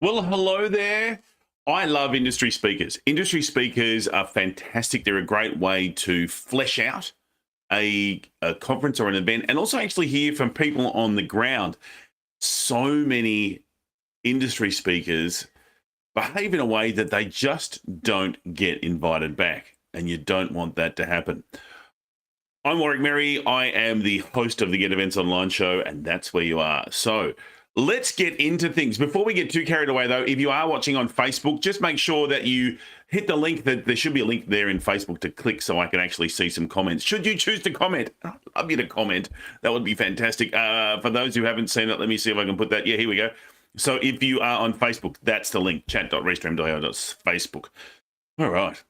Well, hello there. I love industry speakers. Industry speakers are fantastic. They're a great way to flesh out a conference or an event and also actually hear from people on the ground. So many industry speakers behave in a way that they just don't get invited back, and you don't want that to happen. I'm Warwick Merry. I am the host of the Get Events Online show, and that's where you are. So let's get into things. Before we get too carried away, though, if you are watching on Facebook, just make sure that you hit the link. That there should be a link there in Facebook to click so I can actually see some comments. Should you choose to comment, I'd love you to comment. That would be fantastic. For those who haven't seen it, let me see if I can put that. Yeah, here we go. So if you are on Facebook, that's the link, chat.restream.io.facebook. All right.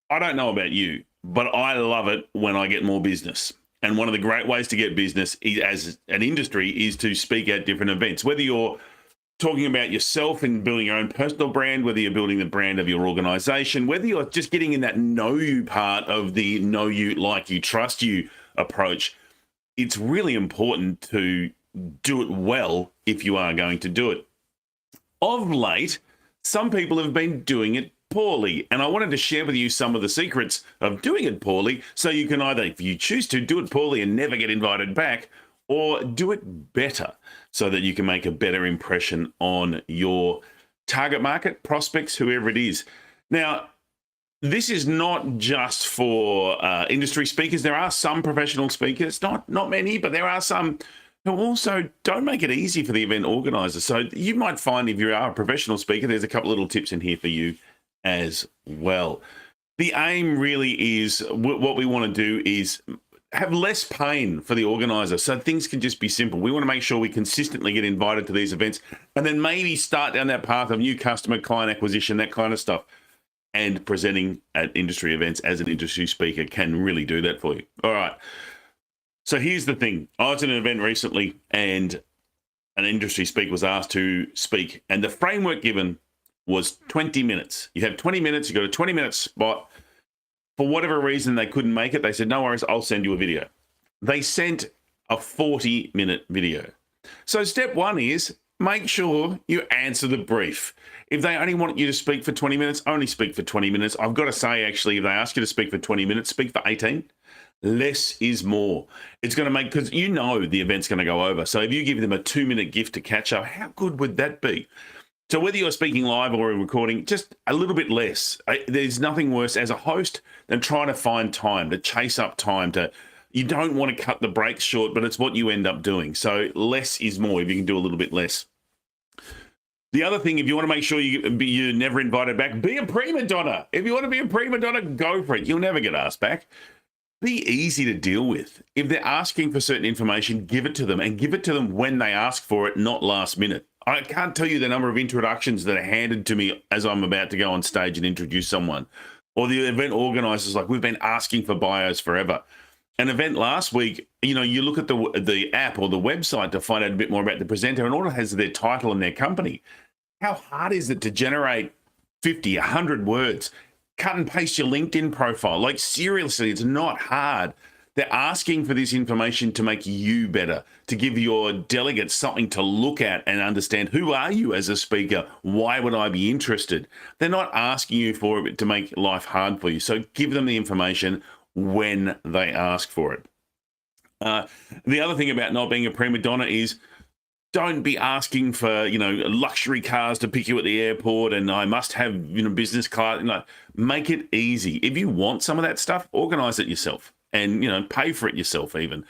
I don't know about you, but I love it when I get more business. And one of the great ways to get business as an industry is to speak at different events. Whether you're talking about yourself and building your own personal brand, whether you're building the brand of your organization, whether you're just getting in that know you part of the know you, like you, trust you approach, it's really important to do it well if you are going to do it. Of late, some people have been doing it poorly, and I wanted to share with you some of the secrets of doing it poorly, so you can either, if you choose to, do it poorly and never get invited back, or do it better so that you can make a better impression on your target market, prospects, whoever it is. Now, this is not just for industry speakers. There are some professional speakers, not many, but there are some who also don't make it easy for the event organizer. So you might find if you are a professional speaker, there's a couple little tips in here for you as well. The aim really is, what we want to do is have less pain for the organizer, so things can just be simple. We want to make sure we consistently get invited to these events, and then maybe start down that path of new customer, client acquisition, that kind of stuff. And presenting at industry events as an industry speaker can really do that for you. All right. So here's the thing. I was at an event recently, and an industry speaker was asked to speak, and the framework given was 20 minutes. You have 20 minutes, you got a 20-minute spot. For whatever reason, they couldn't make it. They said, no worries, I'll send you a video. They sent a 40-minute video. So step one is make sure you answer the brief. If they only want you to speak for 20 minutes, only speak for 20 minutes. I've got to say, actually, if they ask you to speak for 20 minutes, speak for 18. Less is more. It's going to make, because you know the event's going to go over. So if you give them a 2-minute gift to catch up, how good would that be? So whether you're speaking live or recording, just a little bit less. There's nothing worse as a host than trying to find time, to chase up time. You don't want to cut the breaks short, but it's what you end up doing. So less is more if you can do a little bit less. The other thing, if you want to make sure you're never invited back, be a prima donna. If you want to be a prima donna, go for it. You'll never get asked back. Be easy to deal with. If they're asking for certain information, give it to them, and give it to them when they ask for it, not last minute. I can't tell you the number of introductions that are handed to me as I'm about to go on stage and introduce someone. Or the event organizers, like, we've been asking for bios forever. An event last week, you look at the app or the website to find out a bit more about the presenter, and all it has is their title and their company. How hard is it to generate 50, 100 words? Cut and paste your LinkedIn profile. Like, seriously, it's not hard. They're asking for this information to make you better, to give your delegates something to look at and understand, who are you as a speaker? Why would I be interested? They're not asking you for it to make life hard for you. So give them the information when they ask for it. The other thing about not being a prima donna is, don't be asking for, luxury cars to pick you at the airport, and I must have, business class. Make it easy. If you want some of that stuff, organize it yourself and, pay for it yourself even.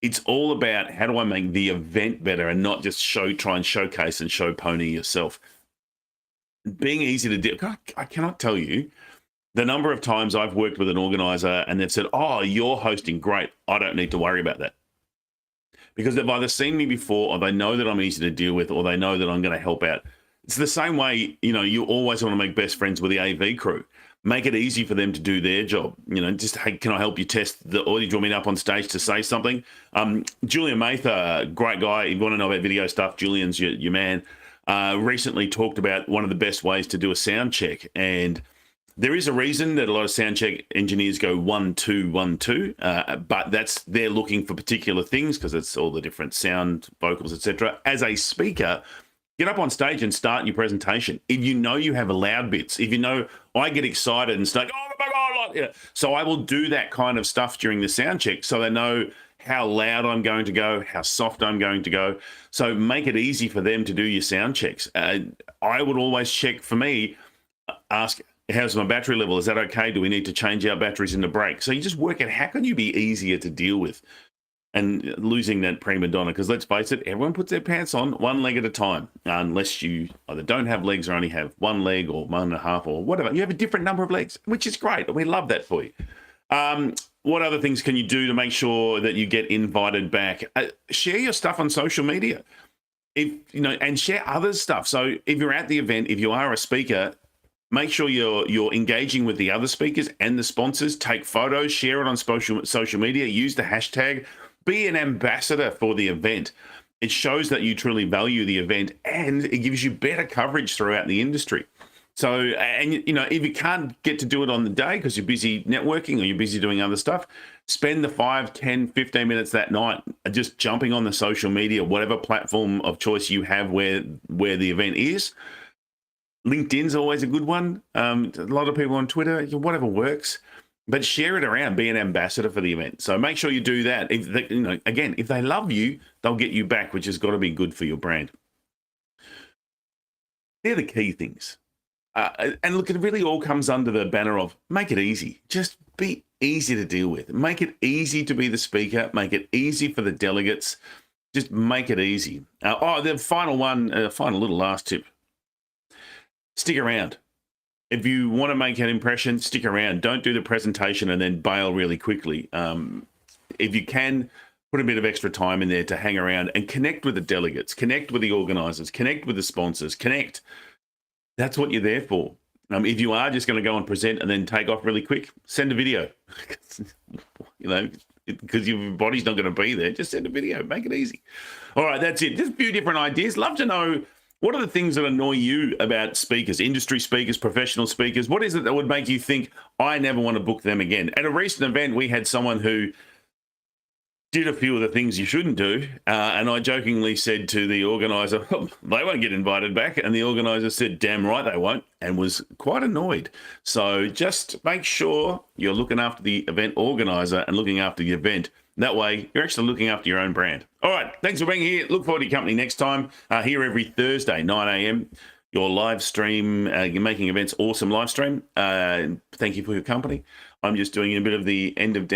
It's all about, how do I make the event better and not just try and showcase and show pony yourself. Being easy to do. I cannot tell you the number of times I've worked with an organizer and they've said, oh, you're hosting great, I don't need to worry about that. Because they've either seen me before, or they know that I'm easy to deal with, or they know that I'm going to help out. It's the same way, you always want to make best friends with the AV crew. Make it easy for them to do their job. Just, hey, can I help you test the audio? Do you want me up on stage to say something? Julian Mather, great guy. If you want to know about video stuff, Julian's your man. Recently talked about one of the best ways to do a sound check. And there is a reason that a lot of sound check engineers go 1, 2, 1, 2, but they're looking for particular things because it's all the different sound, vocals, etc. As a speaker, Get up on stage and start your presentation. If you know you have loud bits, if you know I get excited and start, oh my God, yeah. So I will do that kind of stuff during the sound check so they know how loud I'm going to go, how soft I'm going to go. So make it easy for them to do your sound checks. I would always check, for me, ask, how's my battery level? Is that okay? Do we need to change our batteries in the break? So you just work out, how can you be easier to deal with? And losing that prima donna, because let's face it, everyone puts their pants on one leg at a time, unless you either don't have legs or only have one leg or 1.5 or whatever. You have a different number of legs, which is great. We love that for you. What other things can you do to make sure that you get invited back? Share your stuff on social media, and share others' stuff. So if you're at the event, if you are a speaker, make sure you're engaging with the other speakers and the sponsors. Take photos, share it on social media, use the hashtag. Be an ambassador for the event. It shows that you truly value the event, and it gives you better coverage throughout the industry. So, and if you can't get to do it on the day because you're busy networking or you're busy doing other stuff, spend the 5, 10, 15 minutes that night just jumping on the social media, whatever platform of choice you have where the event is. LinkedIn's always a good one. A lot of people on Twitter, whatever works. But share it around, be an ambassador for the event. So make sure you do that. If they love you, they'll get you back, which has got to be good for your brand. They're the key things. And look, it really all comes under the banner of make it easy. Just be easy to deal with. Make it easy to be the speaker. Make it easy for the delegates. Just make it easy. The final one, final little last tip. Stick around. If you want to make an impression, stick around. Don't do the presentation and then bail really quickly. If you can, put a bit of extra time in there to hang around and connect with the delegates, connect with the organisers, connect with the sponsors, connect. That's what you're there for. If you are just going to go and present and then take off really quick, send a video. Because your body's not going to be there, just send a video. Make it easy. All right, that's it. Just a few different ideas. Love to know, what are the things that annoy you about speakers, industry speakers, professional speakers? What is it that would make you think, I never want to book them again? At a recent event, we had someone who did a few of the things you shouldn't do. And I jokingly said to the organizer, oh, they won't get invited back. And the organizer said, damn right they won't, and was quite annoyed. So just make sure you're looking after the event organizer and looking after the event. That way, you're actually looking after your own brand. All right, thanks for being here. Look forward to your company next time. Here every Thursday, 9 a.m., your live stream, you're Making Events Awesome live stream. Thank you for your company. I'm just doing a bit of the end of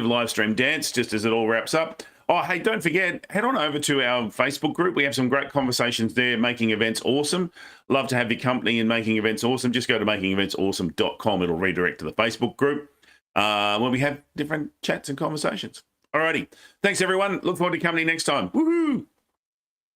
live stream dance, just as it all wraps up. Oh, hey, don't forget, head on over to our Facebook group. We have some great conversations there, Making Events Awesome. Love to have your company in Making Events Awesome. Just go to makingeventsawesome.com. It'll redirect to the Facebook group. Where we have different chats and conversations. Alrighty. Thanks, everyone. Look forward to your company next time. Woohoo!